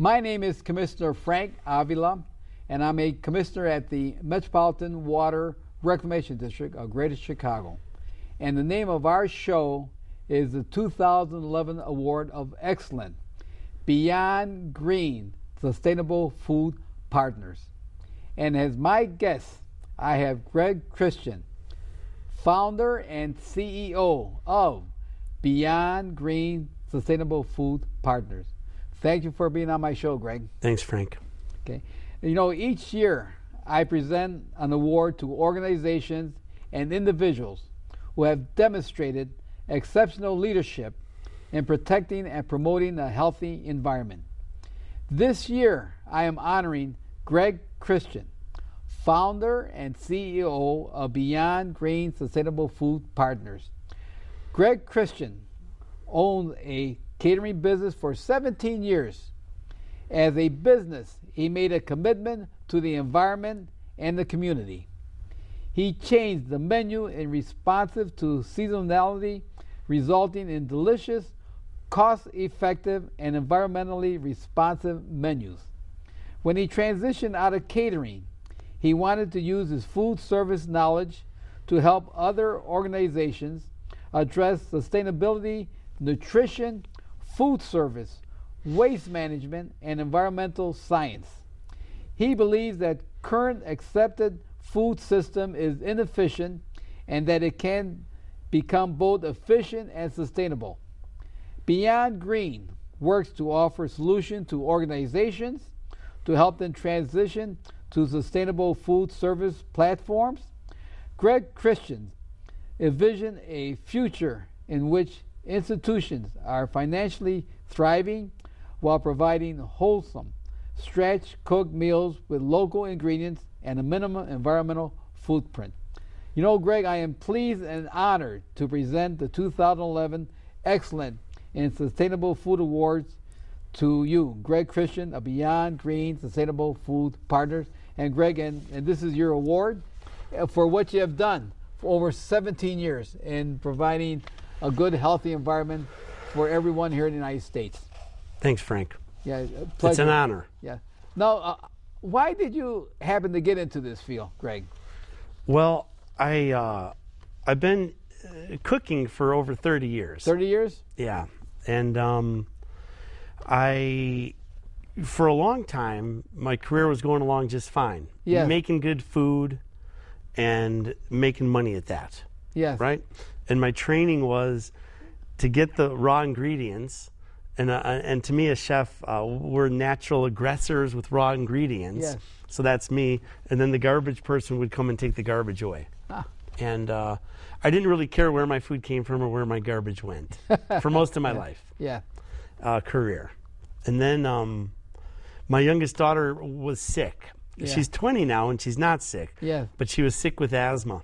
My name is Commissioner Frank Avila, and I'm a commissioner at the Metropolitan Water Reclamation District of Greater Chicago. And the name of our show is the 2011 Award of Excellence, Beyond Green Sustainable Food Partners. And as my guest, I have Greg Christian, founder and CEO of Beyond Green Sustainable Food Partners. Thank you for being on my show, Greg. Thanks, Frank. Okay. You know, each year I present an award to organizations and individuals who have demonstrated exceptional leadership in protecting and promoting a healthy environment. This year I am honoring Greg Christian, founder and CEO of Beyond Green Sustainable Food Partners. Greg Christian owned a catering business for 17 years. As a business, he made a commitment to the environment and the community. He changed the menu in responsive to seasonality, resulting in delicious, cost-effective, and environmentally responsive menus. When he transitioned out of catering, he wanted to use his food service knowledge to help other organizations address sustainability, nutrition, food service, waste management, and environmental science. He believes that current accepted food system is inefficient and that it can become both efficient and sustainable. Beyond Green works to offer solutions to organizations to help them transition to sustainable food service platforms. Greg Christian envisioned a future in which institutions are financially thriving while providing wholesome, stretch-cooked meals with local ingredients and a minimum environmental footprint. You know, Greg, I am pleased and honored to present the 2011 Excellent in Sustainable Food Awards to you, Greg Christian of Beyond Green Sustainable Food Partners. And Greg, and this is your award for what you have done for over 17 years in providing a good, healthy environment for everyone here in the United States. Thanks, Frank. Yeah, pleasure. It's an honor. Yeah. Now, why did you happen to get into this field, Greg? Well, I've been cooking for over 30 years. 30 years? Yeah. And for a long time, my career was going along just fine. Yes. Making good food and making money at that. Yes. Right? And my training was to get the raw ingredients. And to me, a chef, we're natural aggressors with raw ingredients. Yes. So that's me. And then the garbage person would come and take the garbage away. Ah. And I didn't really care where my food came from or where my garbage went for most of my life. Yeah. Career. And then my youngest daughter was sick. Yeah. She's 20 now and she's not sick. Yeah. But she was sick with asthma.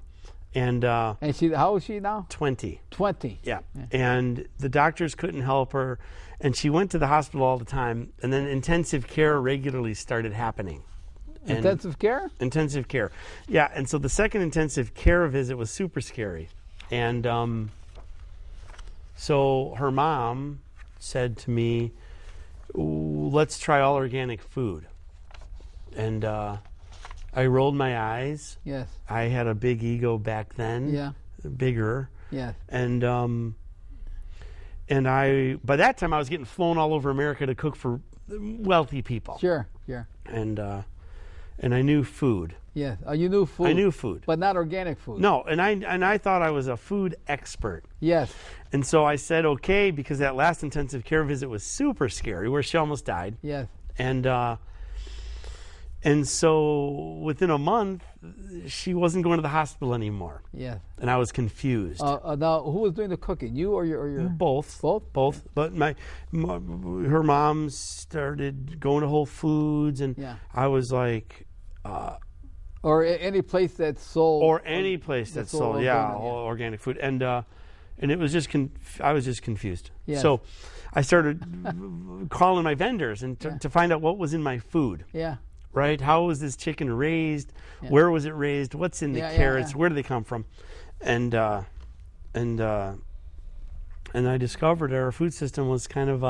And how old is she now? 20. 20. Yeah. And the doctors couldn't help her. And she went to the hospital all the time. And then intensive care regularly started happening. Intensive care? Intensive care. Yeah. And so the second intensive care visit was super scary. And so her mom said to me, let's try all organic food. And I rolled my eyes. Yes. I had a big ego back then. Yeah. Bigger. Yeah. And I, by that time, I was getting flown all over America to cook for wealthy people. Sure. Sure. And I knew food. Yes. You knew food. I knew food, but not organic food. No. And I thought I was a food expert. Yes. And so I said okay, because that last intensive care visit was super scary, where she almost died. Yes. And so within a month, she wasn't going to the hospital anymore. Yes. And I was confused. Now, who was doing the cooking? You or your? Both. Both. But her mom started going to Whole Foods, and I was like. Or any place that sold. Or any place that sold, organic food, and it was just I was just confused. Yes. So I started calling my vendors and to find out what was in my food. Yeah. Right? How was this chicken raised? Yeah. Where was it raised? What's in the carrots? Where do they come from? And I discovered our food system was kind of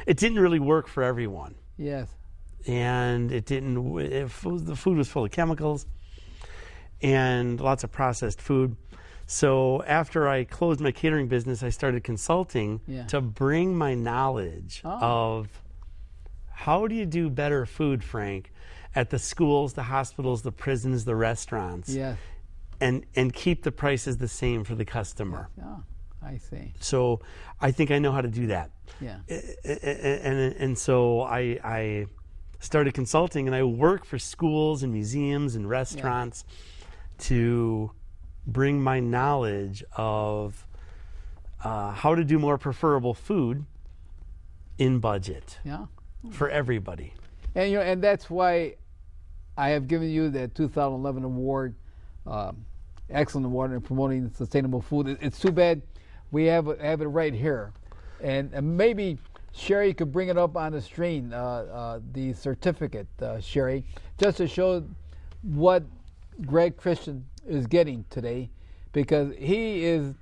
it didn't really work for everyone. Yes. And the food was full of chemicals and lots of processed food. So after I closed my catering business, I started consulting to bring my knowledge of how do you do better food, Frank, at the schools, the hospitals, the prisons, the restaurants, and keep the prices the same for the customer. Oh, I see. So I think I know how to do that. Yeah. And so I started consulting, and I work for schools and museums and restaurants to bring my knowledge of how to do more preferable food in budget for everybody. And and that's why I have given you the 2011 award, excellent award in promoting sustainable food. It's too bad we have it right here, and maybe Sherry could bring it up on the screen, the certificate, Sherry, just to show what Greg Christian is getting today, because he is,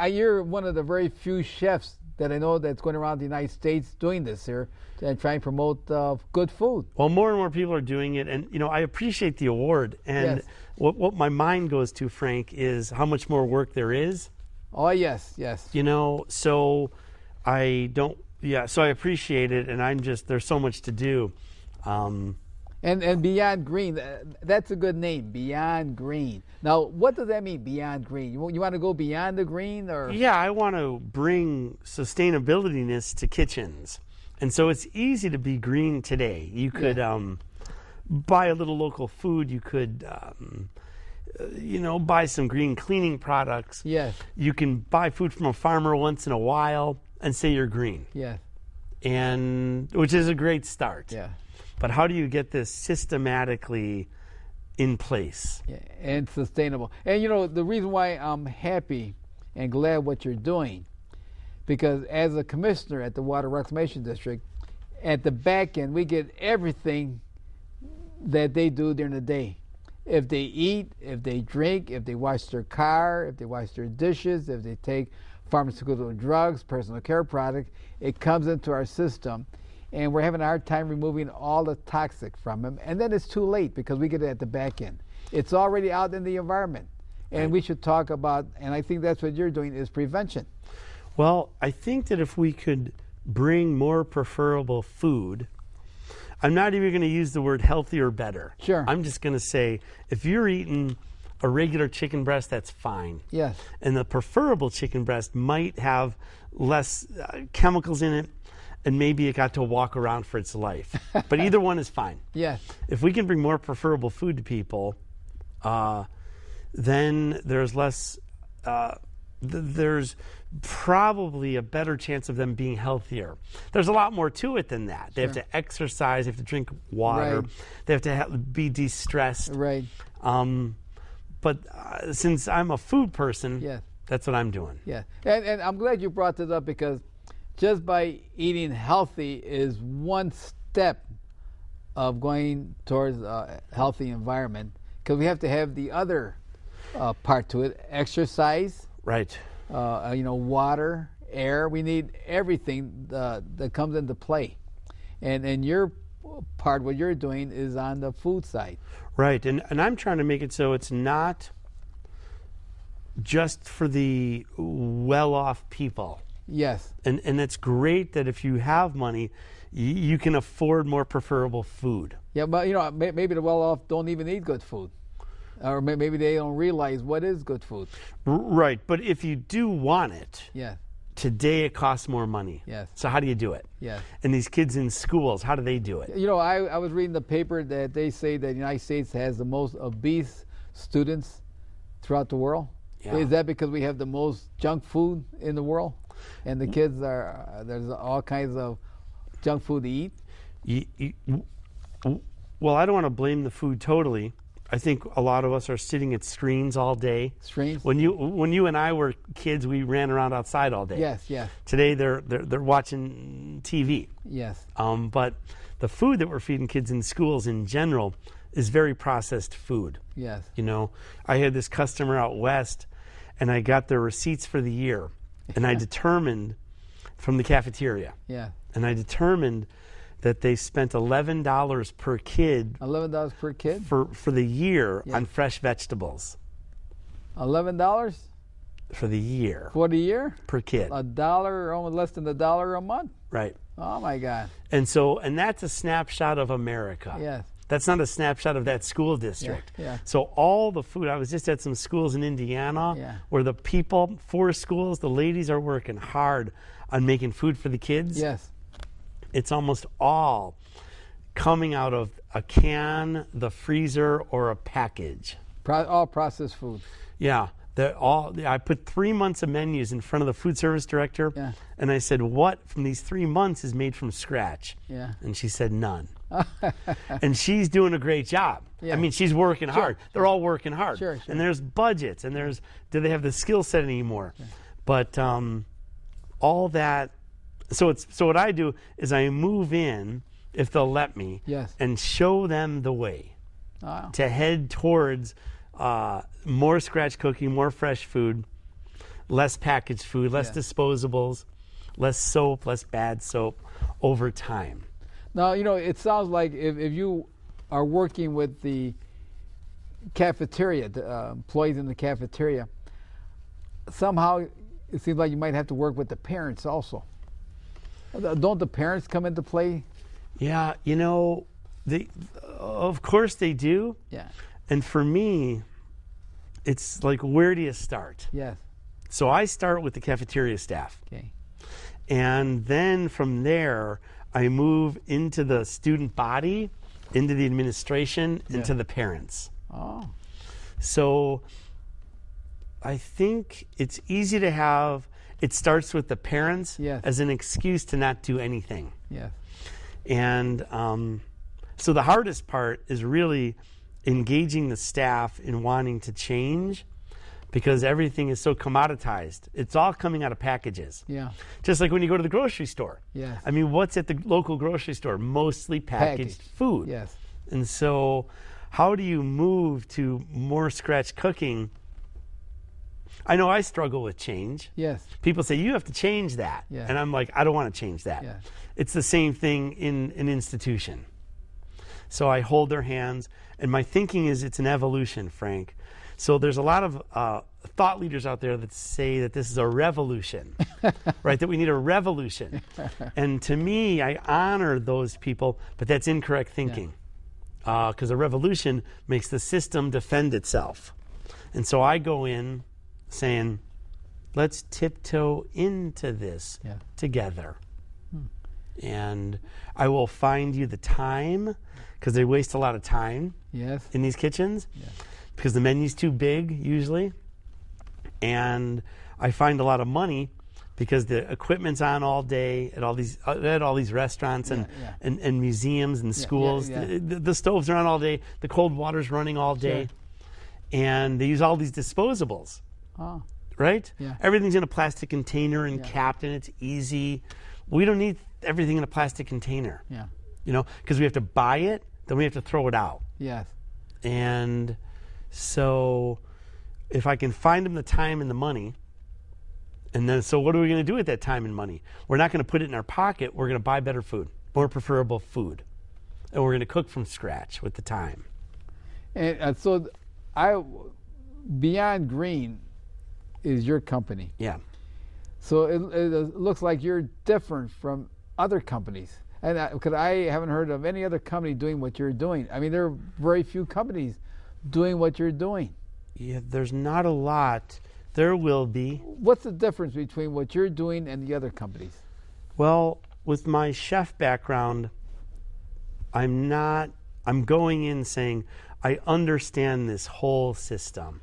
you're one of the very few chefs that I know that's going around the United States doing this here and trying to promote good food. Well, more and more people are doing it, and I appreciate the award. And what my mind goes to, Frank, is how much more work there is. Oh yes. So I don't. Yeah, so I appreciate it, and there's so much to do. And Beyond Green, that's a good name, Beyond Green. Now, what does that mean, Beyond Green? You want to go beyond the green, or? Yeah, I want to bring sustainability-ness to kitchens. And so it's easy to be green today. You could buy a little local food. You could, buy some green cleaning products. Yes. You can buy food from a farmer once in a while and say you're green. Yeah. And which is a great start. Yeah. But how do you get this systematically in place? Yeah, and sustainable. And the reason why I'm happy and glad what you're doing, because as a commissioner at the Water Reclamation District, at the back end we get everything that they do during the day. If they eat, if they drink, if they wash their car, if they wash their dishes, if they take pharmaceutical drugs, personal care products, it comes into our system, and we're having a hard time removing all the toxic from them, and then it's too late because we get it at the back end. It's already out in the environment, and we should talk about, and I think that's what you're doing, is prevention. Well, I think that if we could bring more preferable food, I'm not even going to use the word healthy or better. Sure. I'm just going to say, if you're eating a regular chicken breast, that's fine. Yes. And the preferable chicken breast might have less chemicals in it, and maybe it got to walk around for its life. But either one is fine. Yes. If we can bring more preferable food to people, then there's less, there's probably a better chance of them being healthier. There's a lot more to it than that. They have to exercise, they have to drink water, they have to be de-stressed. Right. But since I'm a food person, that's what I'm doing. Yeah. And I'm glad you brought this up, because just by eating healthy is one step of going towards a healthy environment, because we have to have the other part to it: exercise, right? Water, air. We need everything that comes into play, and your part, what you're doing, is on the food side, right? And I'm trying to make it so it's not just for the well-off people. Yes. And it's great that if you have money, you can afford more preferable food. Yeah, but maybe the well-off don't even eat good food, or maybe they don't realize what is good food. Right, but if you do want it, today it costs more money. Yes. So how do you do it? Yes. And these kids in schools, how do they do it? I was reading the paper that they say that the United States has the most obese students throughout the world. Yeah. Is that because we have the most junk food in the world? And the kids there's all kinds of junk food to eat? Well, I don't want to blame the food totally. I think a lot of us are sitting at screens all day. Screens? When you and I were kids, we ran around outside all day. Yes, yes. Today they're watching TV. Yes. But the food that we're feeding kids in schools in general is very processed food. Yes. I had this customer out west, and I got their receipts for the year, and I determined from the cafeteria. Yeah. And I determined that they spent $11 per kid $11 per kid for the year on fresh vegetables. $11 For the year. for the year? Per kid. $1, almost less than $1 a month. Right. Oh my God. And that's a snapshot of America. Yes. That's not a snapshot of that school district. Yeah. So all the food, I was just at some schools in Indiana where the people, 4 schools, the ladies are working hard on making food for the kids. Yes. It's almost all coming out of a can, the freezer, or a package. All processed food. Yeah. I put 3 months of menus in front of the food service director, and I said, what from these 3 months is made from scratch? Yeah. And she said, none. And she's doing a great job. Yeah. I mean, she's working hard. They're all working hard. Sure. And there's budgets, and do they have the skill set anymore? Yeah. But all that, so what I do is I move in, if they'll let me, and show them the way to head towards more scratch cooking, more fresh food, less packaged food, less disposables, less soap, less bad soap over time. Now, it sounds like if you are working with the cafeteria, the employees in the cafeteria, somehow it seems like you might have to work with the parents also. Don't the parents come into play? Yeah, of course they do. Yeah. And for me, it's like, where do you start? Yes. So I start with the cafeteria staff. Okay. And then from there, I move into the student body, into the administration, into the parents. Oh. So I think it's easy to have, it starts with the parents as an excuse to not do anything. Yes. And so the hardest part is really engaging the staff in wanting to change, because everything is so commoditized. It's all coming out of packages. Yeah. Just like when you go to the grocery store. Yes. I mean, what's at the local grocery store? Mostly packaged food. Yes. And so how do you move to more scratch cooking? I know I struggle with change. Yes. People say, you have to change that. Yeah. And I'm like, I don't want to change that. Yeah. It's the same thing in an institution. So I hold their hands, and my thinking is it's an evolution, Frank. So there's a lot of thought leaders out there that say that this is a revolution, right? That we need a revolution. And to me, I honor those people, but that's incorrect thinking, because a revolution makes the system defend itself. And so I go in saying, let's tiptoe into this together. And I will find you the time, because they waste a lot of time in these kitchens, because the menu's too big usually. And I find a lot of money because the equipment's on all day at all these restaurants and museums and schools. The stoves are on all day. The cold water's running all day. And they use all these disposables. Oh. Right? Yeah. Everything's in a plastic container and capped, and it's easy. We don't need everything in a plastic container. Yeah. Because we have to buy it, then we have to throw it out. Yes. And so if I can find them the time and the money, and then so what are we going to do with that time and money? We're not going to put it in our pocket. We're going to buy better food, more preferable food. And we're going to cook from scratch with the time. And so Beyond Green is your company. Yeah. So it looks like you're different from other companies. And because I haven't heard of any other company doing what you're doing. I mean, there are very few companies doing what you're doing. Yeah, there's not a lot. There will be. What's the difference between what you're doing and the other companies? Well, with my chef background, I'm going in saying, I understand this whole system.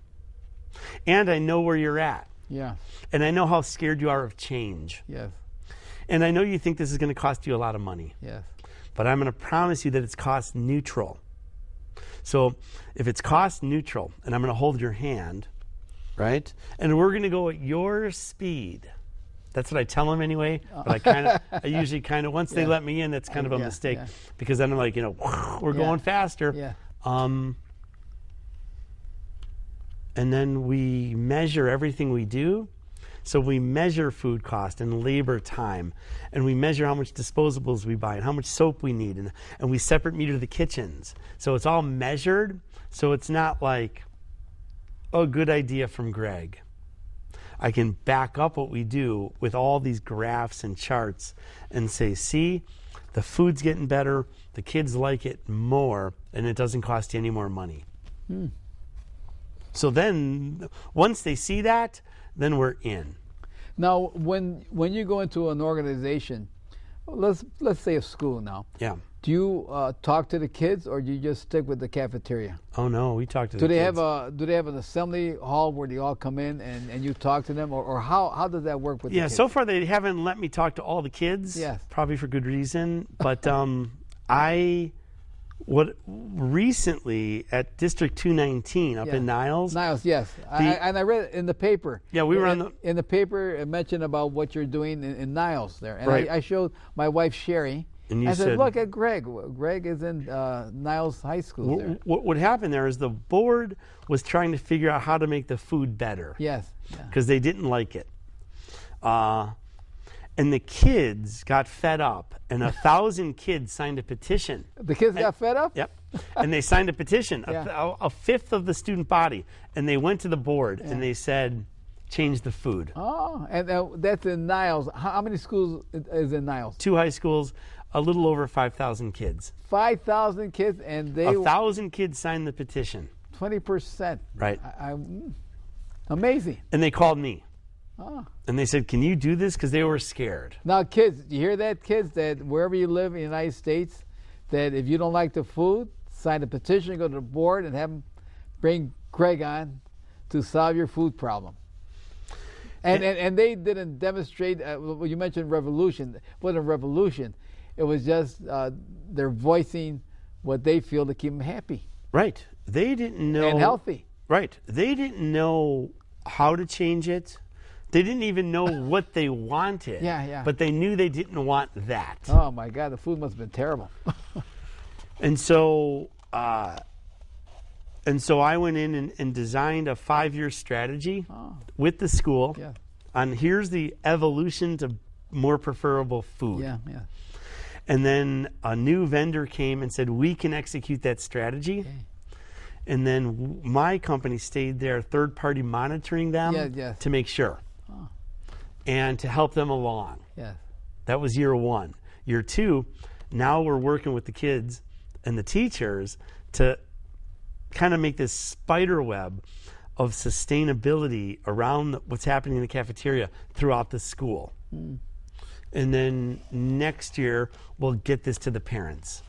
And I know where you're at. Yeah. And I know how scared you are of change. Yes. And I know you think this is going to cost you a lot of money. Yes. But I'm going to promise you that it's cost neutral. So if it's cost neutral, and I'm going to hold your hand, right? And we're going to go at your speed. That's what I tell them anyway. But I usually kind of, once they let me in, that's kind of a mistake. Yeah. Because then I'm like, we're going faster. Yeah. And then we measure everything we do So we measure food cost and labor time, and we measure how much disposables we buy and how much soap we need, and we separate meter the kitchens. So it's all measured, so it's not like, oh, good idea from Greg. I can back up what we do with all these graphs and charts and say, see, the food's getting better, the kids like it more, and it doesn't cost you any more money. So then, once they see that, then we're in. Now, when you go into an organization, let's say a school now. Yeah. Do you talk to the kids, or do you just stick with the cafeteria? Oh no, we talk to the kids. Do they have an assembly hall where they all come in and you talk to them, or how does that work with the kids? So far they haven't let me talk to all the kids. Yes. Probably for good reason. But recently at District 219 up in Niles. Niles, yes. I read it in the paper. Yeah, we were in the paper. It mentioned about what you're doing in Niles there, and right. I showed my wife Sherry. And I said, look at Greg. Greg is in Niles High School there. What happened there is the board was trying to figure out how to make the food better. Yes. Because they didn't like it. And the kids got fed up, and 1,000 kids signed a petition. The kids got fed up? Yep. And they signed a petition, a fifth of the student body. And they went to the board, and they said, change the food. Oh, and that's in Niles. How many schools is in Niles? 2 high schools, a little over 5,000 kids. 5,000 kids, and 1,000 kids signed the petition. 20%. Right. Amazing. And they called me. Oh. And they said, can you do this? Because they were scared. Now, kids, you hear that, kids? That wherever you live in the United States, that if you don't like the food, sign a petition, go to the board, and have them bring Greg on to solve your food problem. And they didn't demonstrate, you mentioned revolution. It wasn't a revolution. It was just they're voicing what they feel to keep them happy. Right. They didn't know. And healthy. Right. They didn't know how to change it. They didn't even know what they wanted. Yeah. But they knew they didn't want that. Oh, my God. The food must have been terrible. And so I went in and designed a 5-year strategy with the school on here's the evolution to more preferable food. Yeah. And then a new vendor came and said, we can execute that strategy. Okay. And then my company stayed there, third-party monitoring them to make sure and to help them along. Yes. That was year 1. Year 2, now we're working with the kids and the teachers to kind of make this spider web of sustainability around what's happening in the cafeteria throughout the school. And then next year, we'll get this to the parents.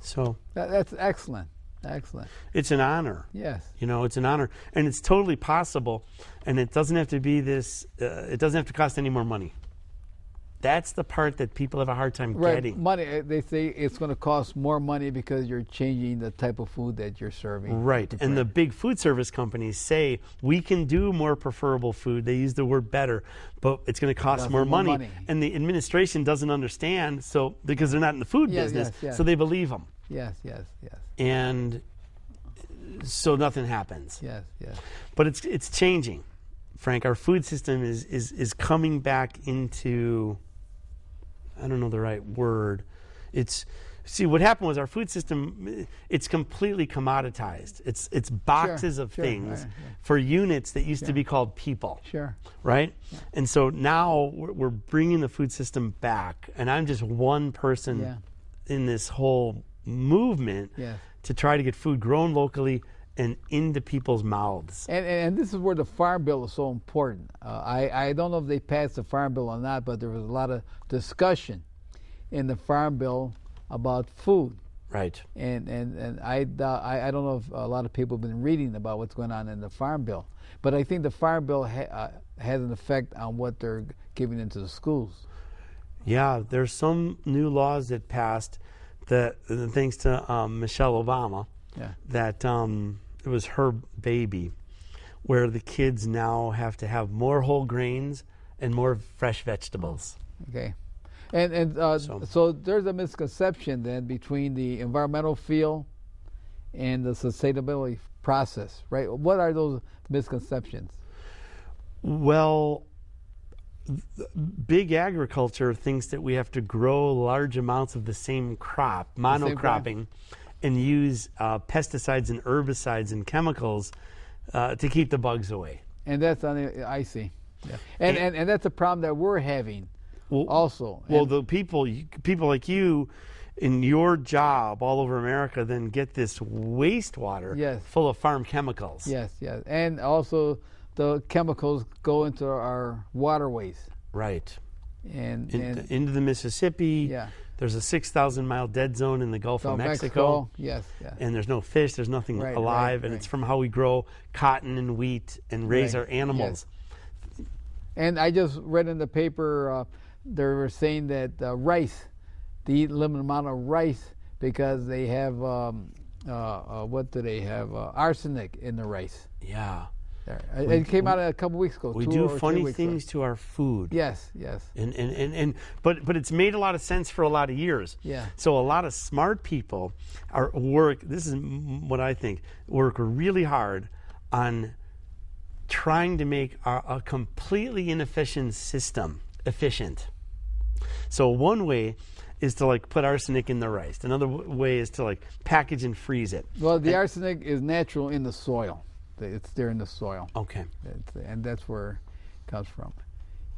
So that's excellent. Excellent. It's an honor. Yes. It's an honor. And it's totally possible. And it doesn't have to be this, it doesn't have to cost any more money. That's the part that people have a hard time getting. Money, they say it's going to cost more money because you're changing the type of food that you're serving. Right. And the big food service companies say, we can do more preferable food. They use the word better, but it's going to cost more money. And the administration doesn't understand, so because they're not in the food business, so they believe them. Yes. And so nothing happens. Yes. But it's changing, Frank. Our food system is coming back into, I don't know the right word. See, what happened was our food system, it's completely commoditized. It's boxes of things for units that used to be called people. Sure. Right? Yeah. And so now we're bringing the food system back, and I'm just one person in this whole movement to try to get food grown locally and into people's mouths. And this is where the Farm Bill is so important. I don't know if they passed the Farm Bill or not, but there was a lot of discussion in the Farm Bill about food. Right. And I don't know if a lot of people have been reading about what's going on in the Farm Bill, but I think the Farm Bill has an effect on what they're giving into the schools. Yeah, there's some new laws that passed that, thanks to Michelle Obama, that it was her baby, where the kids now have to have more whole grains and more fresh vegetables. Okay. And so there's a misconception then between the environmental feel and the sustainability process, right? What are those misconceptions? Well, big agriculture thinks that we have to grow large amounts of the same crop, monocropping, and use pesticides and herbicides and chemicals to keep the bugs away. And that's on the, I see. Yeah. And that's a problem that we're having also. Well, the people like you in your job all over America then get this wastewater full of farm chemicals. Yes, yes. And also the chemicals go into our waterways. Right. And into the Mississippi. Yeah. There's a 6,000-mile dead zone in the Gulf of Mexico. Yes, yeah. And there's no fish, there's nothing alive, and it's from how we grow cotton and wheat and raise our animals. Yes. And I just read in the paper they were saying that rice, they eat a limited amount of rice because they have, what do they have? Arsenic in the rice. Yeah. It came out a couple weeks ago. We do funny things to our food. Yes, yes. But it's made a lot of sense for a lot of years. Yeah. So a lot of smart people this is what I think, work really hard on trying to make a completely inefficient system efficient. So one way is to like put arsenic in the rice. Another way is to like package and freeze it. Well, the arsenic is natural in the soil. It's there in the soil. Okay. And that's where it comes from.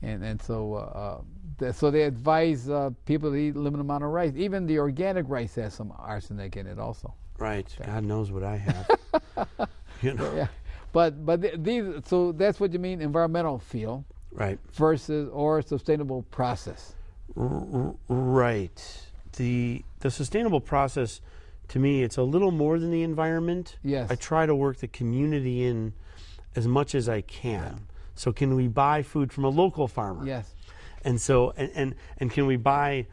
And so so they advise people to eat a limited amount of rice. Even the organic rice has some arsenic in it also. Right. God knows what I have. You know. Yeah. But these, so that's what you mean, environmental feel. Right. Versus or sustainable process. Right. The sustainable process, to me, it's a little more than the environment. Yes. I try to work the community in as much as I can. Yeah. So can we buy food from a local farmer? Yes. And so and can we buy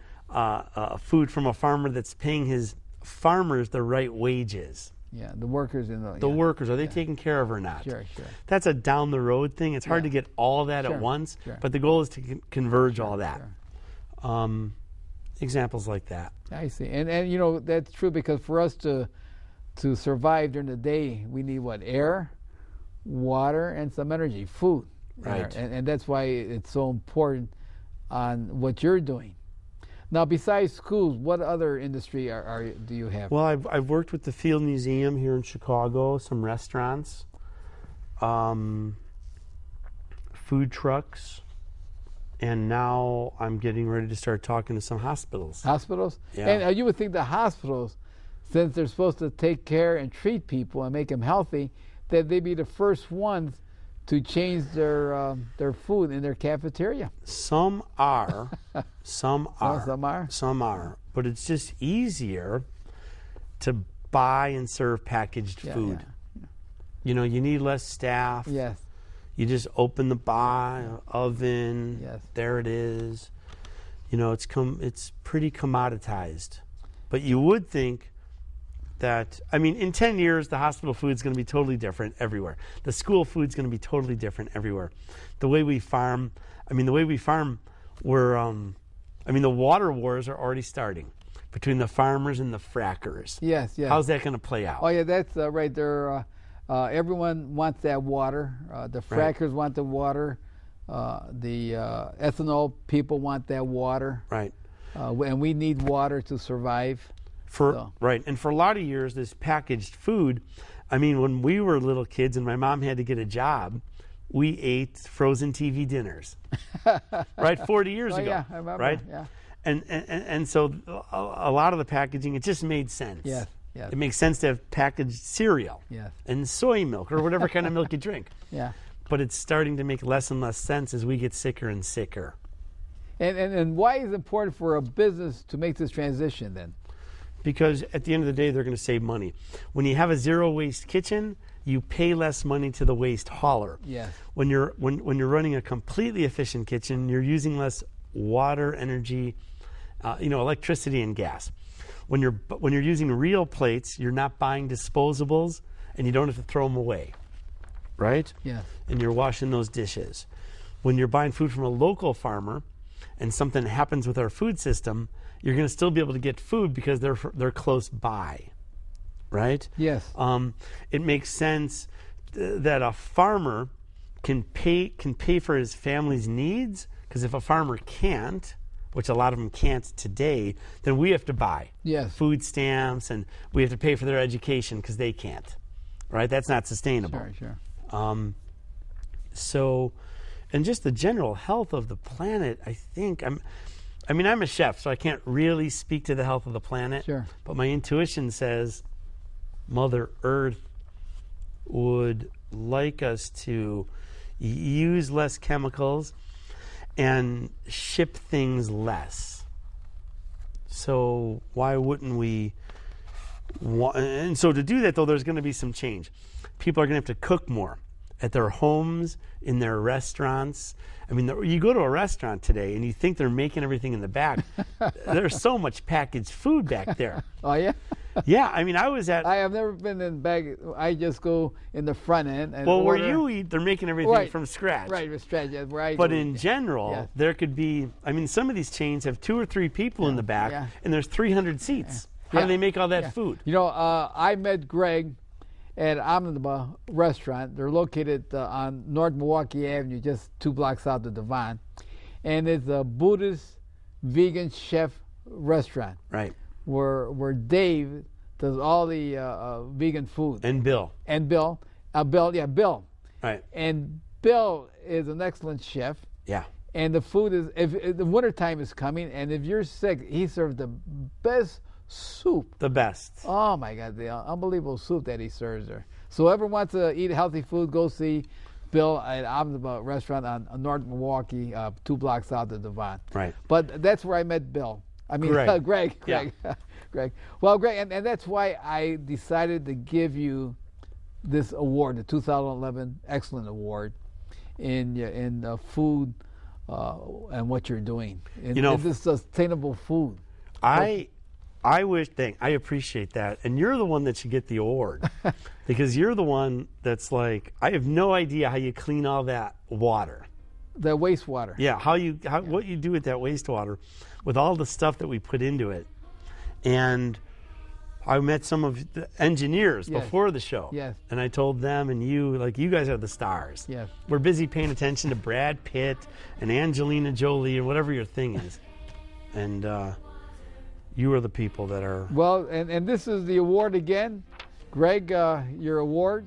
food from a farmer that's paying his farmers the right wages? Yeah, the workers in the workers, are they taken care of or not? Sure, sure. That's a down the road thing. It's hard to get all of that at once, but the goal is to converge all that. Sure. Examples like that. I see, and you know that's true because for us to survive during the day, we need what? Air, water, and some energy, food. Right. And that's why it's so important on what you're doing. Now, besides schools, what other industry do you have? Well, I've worked with the Field Museum here in Chicago, some restaurants, food trucks, and now I'm getting ready to start talking to some hospitals. Hospitals? Yeah. And you would think the hospitals, since they're supposed to take care and treat people and make them healthy, that they'd be the first ones to change their food in their cafeteria. Some are. Some are. Some are? Some are. But it's just easier to buy and serve packaged food. Yeah. You know, you need less staff. Yes. You just open the oven. Yes. There it is. You know, it's pretty commoditized. But you would think that, I mean, in 10 years, the hospital food is going to be totally different everywhere. The school food is going to be totally different everywhere. The way we farm, we're, the water wars are already starting between the farmers and the frackers. Yes, yes. How's that going to play out? Oh, yeah, that's right. Everyone wants that water. The frackers want the water. The ethanol people want that water. Right. And we need water to survive. Right, and for a lot of years, this packaged food, I mean, when we were little kids and my mom had to get a job, we ate frozen TV dinners, right, 40 years ago. Yeah, I remember. Right? Yeah. And so a lot of the packaging, it just made sense. Yes, yes. It makes sense to have packaged cereal and soy milk or whatever kind of milk you drink. Yeah. But it's starting to make less and less sense as we get sicker and sicker. And why is it important for a business to make this transition then? Because at the end of the day, they're going to save money. When you have a zero waste kitchen, you pay less money to the waste hauler. Yes. When you're running a completely efficient kitchen, you're using less water, energy, electricity and gas. When you're using real plates, you're not buying disposables, and you don't have to throw them away, right? Yeah. And you're washing those dishes. When you're buying food from a local farmer, and something happens with our food system, you're going to still be able to get food because they're close by, right? Yes. It makes sense that a farmer can pay for his family's needs. Because if a farmer can't, which a lot of them can't today, then we have to buy food stamps, and we have to pay for their education because they can't. Right? That's not sustainable. Sure. So, and just the general health of the planet, I think I'm a chef, so I can't really speak to the health of the planet. Sure. But my intuition says Mother Earth would like us to use less chemicals and ship things less. So why wouldn't we? And so to do that, though, there's going to be some change. People are going to have to cook more at their homes, in their restaurants. I mean, you go to a restaurant today and you think they're making everything in the back. There's so much packaged food back there. Oh, yeah? Yeah, I mean, I have never been in back. I just go in the front end. And where you eat, they're making everything from scratch. Right, from scratch. Where I but go in general, there could be, I mean, some of these chains have 2 or 3 people in the back, and there's 300 seats. How do they make all that food? You know, I met Greg at Omnibus Restaurant. They're located on North Milwaukee Avenue, just 2 blocks south of Devon. And it's a Buddhist vegan chef restaurant. Right. Where Dave does all the vegan food. And Bill. Bill. Bill. Right. And Bill is an excellent chef. Yeah. And the food is, if the wintertime is coming, and if you're sick, he serves the best soup. The best. Oh, my God, the unbelievable soup that he serves there. So whoever wants to eat healthy food, go see Bill at Omnibus Restaurant on North Milwaukee, 2 blocks south of Devon. Right. But that's where I met Bill. I mean, Greg. Yeah. Greg. Well, Greg, and that's why I decided to give you this award, the 2011 Excellent Award in food and what you're doing. In this sustainable food. I appreciate that. And you're the one that should get the award. Because you're the one that's like, I have no idea how you clean all that water. The wastewater. Yeah, what you do with that wastewater, with all the stuff that we put into it. And I met some of the engineers before the show. Yes. And I told them and you guys are the stars. Yes. We're busy paying attention to Brad Pitt and Angelina Jolie and whatever your thing is. And you are the people that are... Well, and this is the award again. Greg, your award